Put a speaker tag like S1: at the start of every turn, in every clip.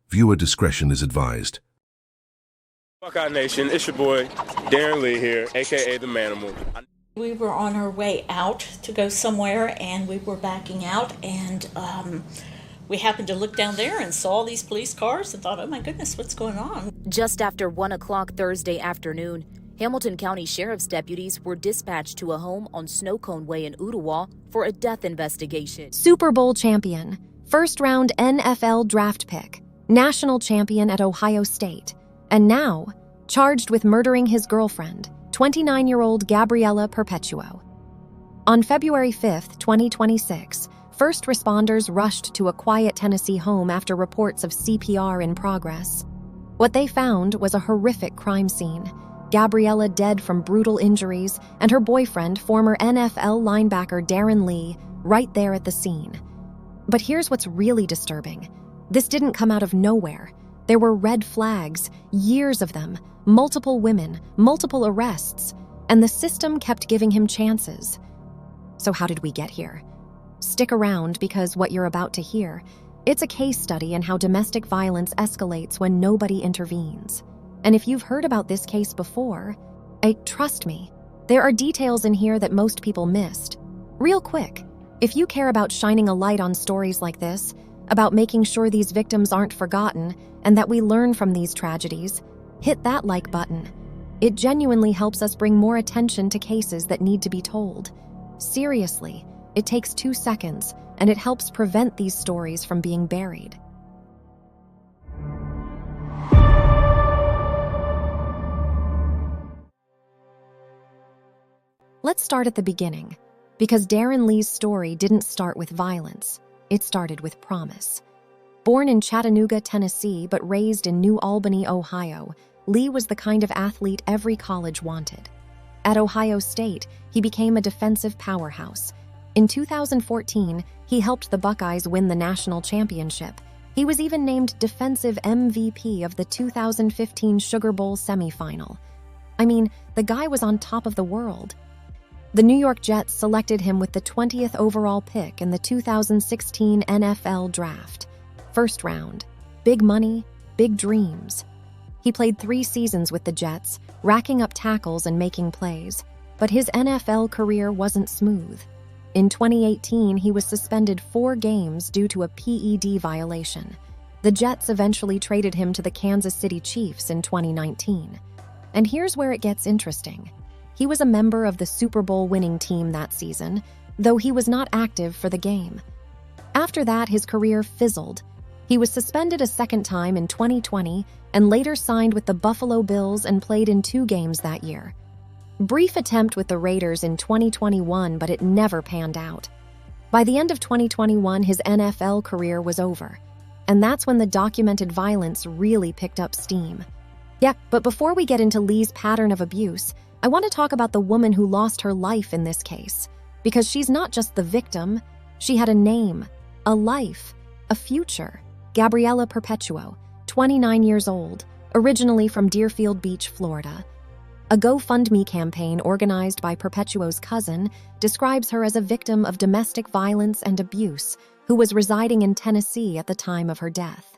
S1: Viewer discretion is advised.
S2: Buckeye Nation, it's your boy Darron Lee here, aka the Manimal.
S3: We were on our way out to go somewhere, and we were backing out, and we happened to look down there and saw these police cars and thought, oh my goodness, what's going on?
S4: Just after 1 o'clock Thursday afternoon, Hamilton County Sheriff's deputies were dispatched to a home on Snowcone Way in Ooltewah for a death investigation.
S5: Super Bowl champion, first-round NFL draft pick, national champion at Ohio State, and now charged with murdering his girlfriend, 29-year-old Gabriella Perpetuo. On February 5, 2026, first responders rushed to a quiet Tennessee home after reports of CPR in progress. What they found was a horrific crime scene. Gabriella dead from brutal injuries, and her boyfriend, former NFL linebacker Darron Lee, right there at the scene. But here's what's really disturbing. This didn't come out of nowhere. There were red flags, years of them, multiple women, multiple arrests, and the system kept giving him chances. So how did we get here? Stick around, because what you're about to hear, it's a case study in how domestic violence escalates when nobody intervenes. And if you've heard about this case before, trust me, there are details in here that most people missed. Real quick, if you care about shining a light on stories like this, about making sure these victims aren't forgotten and that we learn from these tragedies, hit that like button. It genuinely helps us bring more attention to cases that need to be told. Seriously, it takes 2 seconds, and it helps prevent these stories from being buried. Let's start at the beginning, because Darron Lee's story didn't start with violence. It started with promise. Born in Chattanooga, Tennessee, but raised in New Albany, Ohio, Lee was the kind of athlete every college wanted. At Ohio State, he became a defensive powerhouse. In 2014, he helped the Buckeyes win the national championship. He was even named defensive MVP of the 2015 Sugar Bowl semifinal. I mean, the guy was on top of the world. The New York Jets selected him with the 20th overall pick in the 2016 NFL Draft. First round. Big money, big dreams. He played 3 seasons with the Jets, racking up tackles and making plays. But his NFL career wasn't smooth. In 2018, he was suspended 4 games due to a PED violation. The Jets eventually traded him to the Kansas City Chiefs in 2019. And here's where it gets interesting. He was a member of the Super Bowl winning team that season, though he was not active for the game. After that, his career fizzled. He was suspended a second time in 2020 and later signed with the Buffalo Bills and played in 2 games that year. Brief attempt with the Raiders in 2021, but it never panned out. By the end of 2021, his NFL career was over. And that's when the documented violence really picked up steam. Yeah, but before we get into Lee's pattern of abuse, I want to talk about the woman who lost her life in this case. Because she's not just the victim, she had a name, a life, a future. Gabriella Perpetuo, 29 years old, originally from Deerfield Beach, Florida. A GoFundMe campaign organized by Perpetuo's cousin describes her as a victim of domestic violence and abuse who was residing in Tennessee at the time of her death.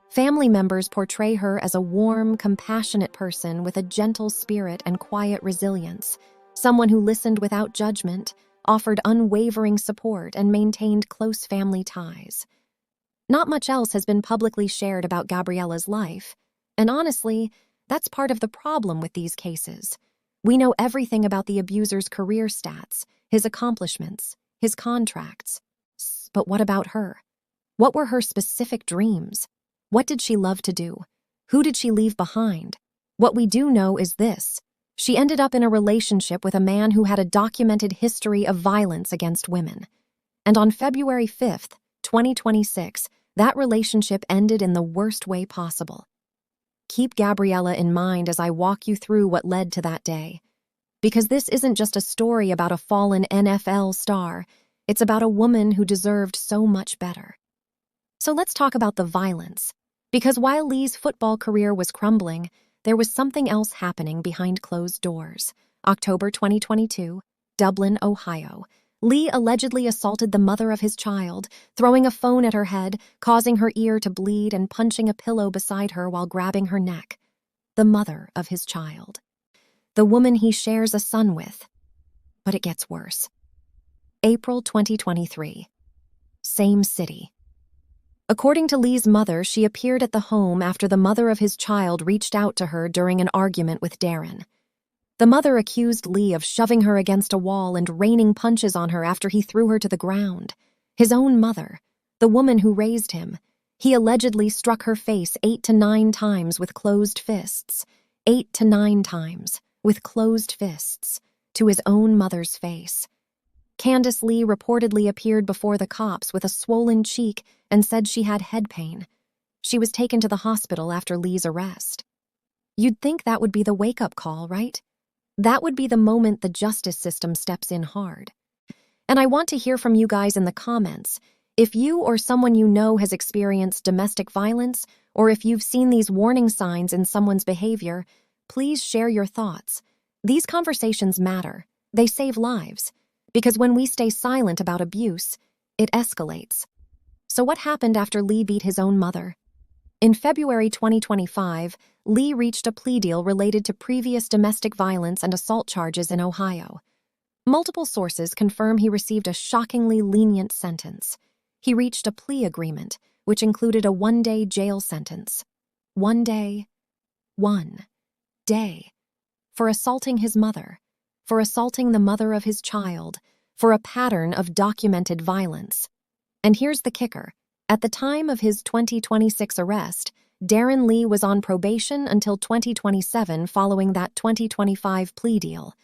S5: Family members portray her as a warm, compassionate person with a gentle spirit and quiet resilience, someone who listened without judgment, offered unwavering support, and maintained close family ties. Not much else has been publicly shared about Gabriella's life, and honestly, that's part of the problem with these cases. We know everything about the abuser's career stats, his accomplishments, his contracts. But what about her? What were her specific dreams? What did she love to do? Who did she leave behind? What we do know is this. She ended up in a relationship with a man who had a documented history of violence against women. And on February 5th, 2026, that relationship ended in the worst way possible. Keep Gabriella in mind as I walk you through what led to that day. Because this isn't just a story about a fallen NFL star, it's about a woman who deserved so much better. So let's talk about the violence. Because while Lee's football career was crumbling, there was something else happening behind closed doors. October 2022, Dublin, Ohio. Lee allegedly assaulted the mother of his child, throwing a phone at her head, causing her ear to bleed, and punching a pillow beside her while grabbing her neck. The mother of his child. The woman he shares a son with. But it gets worse. April 2023. Same city. According to Lee's mother, she appeared at the home after the mother of his child reached out to her during an argument with Darron. The mother accused Lee of shoving her against a wall and raining punches on her after he threw her to the ground. His own mother, the woman who raised him, he allegedly struck her face 8 to 9 times with closed fists. 8 to 9 times with closed fists to his own mother's face. Candace Lee reportedly appeared before the cops with a swollen cheek and said she had head pain. She was taken to the hospital after Lee's arrest. You'd think that would be the wake-up call, right? That would be the moment the justice system steps in hard. And I want to hear from you guys in the comments. If you or someone you know has experienced domestic violence, or if you've seen these warning signs in someone's behavior, please share your thoughts. These conversations matter. They save lives. Because when we stay silent about abuse, it escalates. So what happened after Lee beat his own mother? In February 2025, Lee reached a plea deal related to previous domestic violence and assault charges in Ohio. Multiple sources confirm he received a shockingly lenient sentence. He reached a plea agreement, which included a 1-day jail sentence. 1 day. For assaulting his mother. For assaulting the mother of his child. For a pattern of documented violence. And here's the kicker. At the time of his 2026 arrest, Darron Lee was on probation until 2027 following that 2025 plea deal.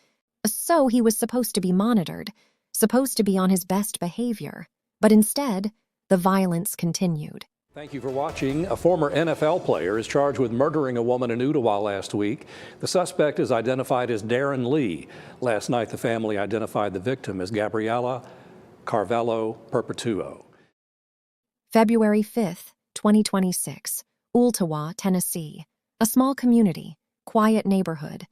S5: So he was supposed to be monitored, supposed to be on his best behavior. But instead, the violence continued.
S6: Thank you for watching. A former NFL player is charged with murdering a woman in Ooltewah last week. The suspect is identified as Darron Lee. Last night, the family identified the victim as Gabriella Carvalho Perpétuo.
S5: February 5th, 2026, Ooltewah, Tennessee. A small community, quiet neighborhood.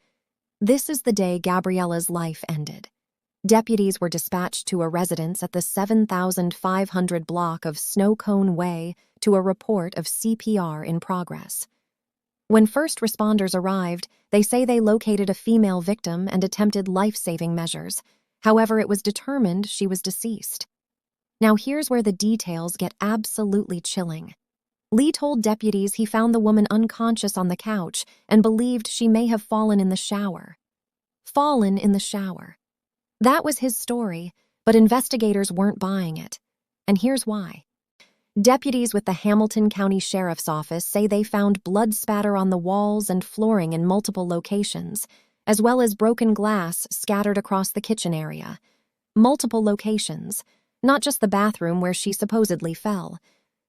S5: This is the day Gabriella's life ended. Deputies were dispatched to a residence at the 7,500 block of Snow Cone Way to a report of CPR in progress. When first responders arrived, they say they located a female victim and attempted life-saving measures. However, it was determined she was deceased. Now here's where the details get absolutely chilling. Lee told deputies he found the woman unconscious on the couch and believed she may have fallen in the shower. Fallen in the shower. That was his story, but investigators weren't buying it. And here's why. Deputies with the Hamilton County Sheriff's Office say they found blood spatter on the walls and flooring in multiple locations, as well as broken glass scattered across the kitchen area. Multiple locations, not just the bathroom where she supposedly fell.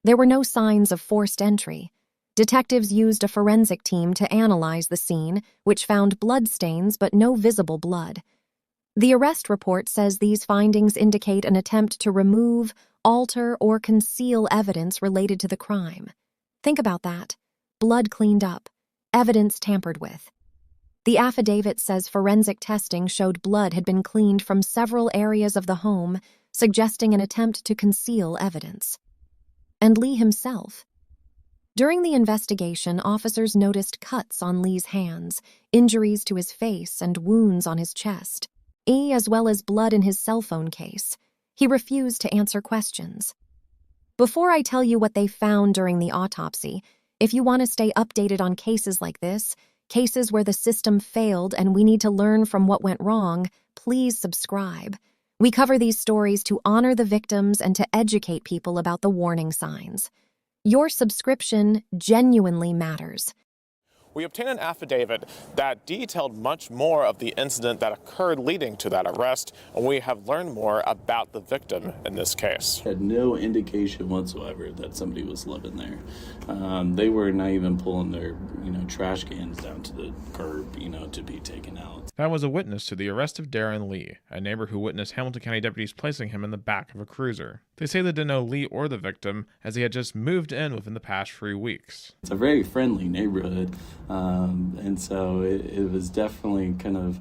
S5: There were no signs of forced entry. Detectives used a forensic team to analyze the scene, which found blood stains but no visible blood. The arrest report says these findings indicate an attempt to remove, alter, or conceal evidence related to the crime. Think about that. Blood cleaned up. Evidence tampered with. The affidavit says forensic testing showed blood had been cleaned from several areas of the home, suggesting an attempt to conceal evidence. And Lee himself. During the investigation, officers noticed cuts on Lee's hands, injuries to his face, and wounds on his chest. As well as blood in his cell phone case. He refused to answer questions. Before I tell you what they found during the autopsy, if you want to stay updated on cases like this, cases where the system failed and we need to learn from what went wrong, please subscribe. We cover these stories to honor the victims and to educate people about the warning signs. Your subscription genuinely matters.
S7: We obtained an affidavit that detailed much more of the incident that occurred leading to that arrest, and we have learned more about the victim in this case.
S8: Had no indication whatsoever that somebody was living there. They were not even pulling their, trash cans down to the curb, to be taken out.
S9: That was a witness to the arrest of Darron Lee, a neighbor who witnessed Hamilton County deputies placing him in the back of a cruiser. They say they didn't know Lee or the victim, as he had just moved in within the past 3 weeks.
S8: It's a very friendly neighborhood, and so it was definitely kind of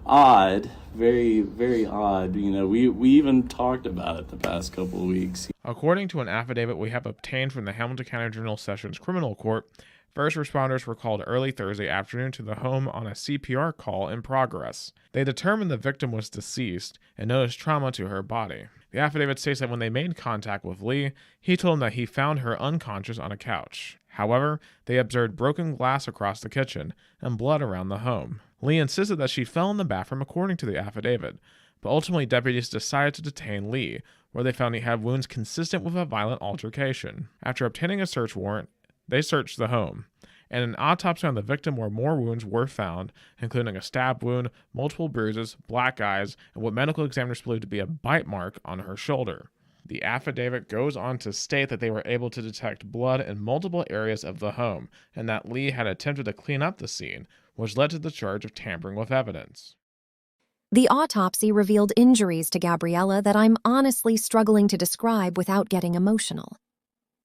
S8: odd, very, very odd. You know, we even talked about it the past couple of weeks.
S9: According to an affidavit we have obtained from the Hamilton County General Sessions Criminal Court, first responders were called early Thursday afternoon to the home on a CPR call in progress. They determined the victim was deceased and noticed trauma to her body. The affidavit states that when they made contact with Lee, he told them that he found her unconscious on a couch. However, they observed broken glass across the kitchen and blood around the home. Lee insisted that she fell in the bathroom according to the affidavit, but ultimately deputies decided to detain Lee, where they found he had wounds consistent with a violent altercation. After obtaining a search warrant, they searched the home, and an autopsy on the victim where more wounds were found, including a stab wound, multiple bruises, black eyes, and what medical examiners believed to be a bite mark on her shoulder. The affidavit goes on to state that they were able to detect blood in multiple areas of the home, and that Lee had attempted to clean up the scene, which led to the charge of tampering with evidence.
S5: The autopsy revealed injuries to Gabriella that I'm honestly struggling to describe without getting emotional.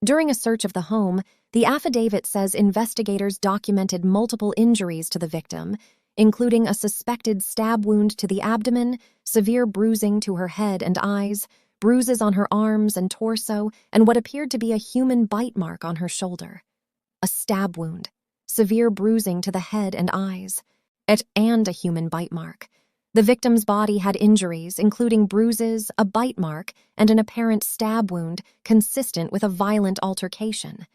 S5: During a search of the home, the affidavit says investigators documented multiple injuries to the victim, including a suspected stab wound to the abdomen, severe bruising to her head and eyes, bruises on her arms and torso, and what appeared to be a human bite mark on her shoulder. A stab wound, severe bruising to the head and eyes, and a human bite mark. The victim's body had injuries, including bruises, a bite mark, and an apparent stab wound consistent with a violent altercation.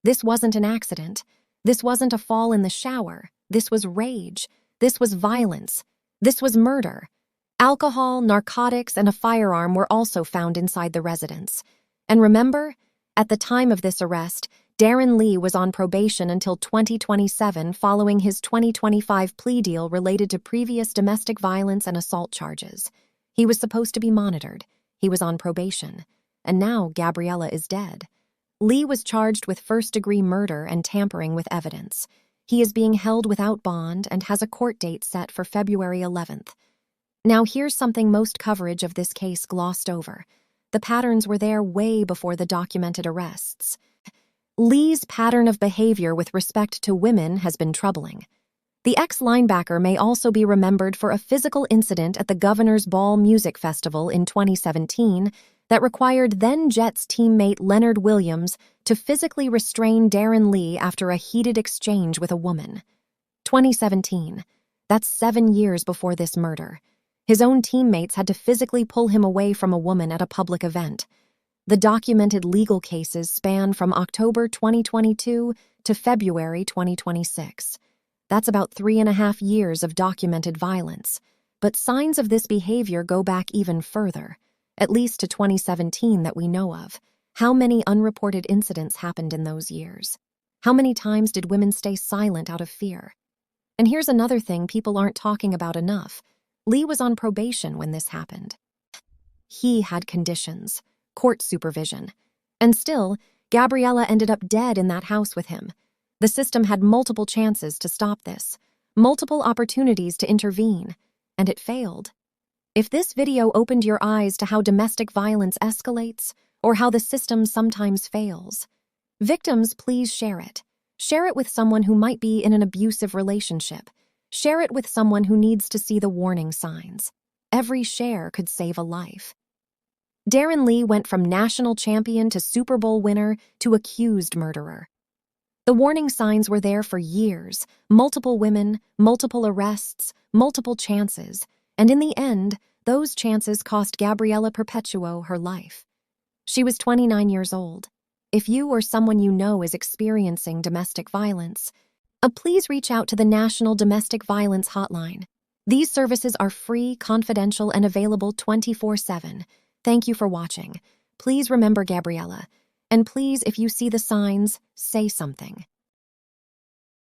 S5: This wasn't an accident. This wasn't a fall in the shower. This was rage. This was violence. This was murder. Alcohol, narcotics, and a firearm were also found inside the residence. And remember, at the time of this arrest, Darron Lee was on probation until 2027 following his 2025 plea deal related to previous domestic violence and assault charges. He was supposed to be monitored. He was on probation. And now Gabriella is dead. Lee was charged with first-degree murder and tampering with evidence. He is being held without bond and has a court date set for February 11th. Now here's something most coverage of this case glossed over. The patterns were there way before the documented arrests. Lee's pattern of behavior with respect to women has been troubling. The ex-linebacker may also be remembered for a physical incident at the Governor's Ball Music Festival in 2017 that required then-Jets teammate Leonard Williams to physically restrain Darron Lee after a heated exchange with a woman. 2017. That's 7 years before this murder. His own teammates had to physically pull him away from a woman at a public event. The documented legal cases span from October 2022 to February 2026. That's about 3.5 years of documented violence. But signs of this behavior go back even further, at least to 2017 that we know of. How many unreported incidents happened in those years? How many times did women stay silent out of fear? And here's another thing people aren't talking about enough. Lee was on probation when this happened. He had conditions, court supervision. And still, Gabriella ended up dead in that house with him. The system had multiple chances to stop this, multiple opportunities to intervene, and it failed. If this video opened your eyes to how domestic violence escalates, or how the system sometimes fails, victims, please share it. Share it with someone who might be in an abusive relationship. Share it with someone who needs to see the warning signs. Every share could save a life. Darron Lee went from national champion to Super Bowl winner to accused murderer. The warning signs were there for years, multiple women, multiple arrests, multiple chances, and in the end, those chances cost Gabriella Perpetuo her life. She was 29 years old. If you or someone you know is experiencing domestic violence, please reach out to the National Domestic Violence Hotline. These services are free, confidential, and available 24/7. Thank you for watching. Please remember Gabriella. And please, if you see the signs, say something.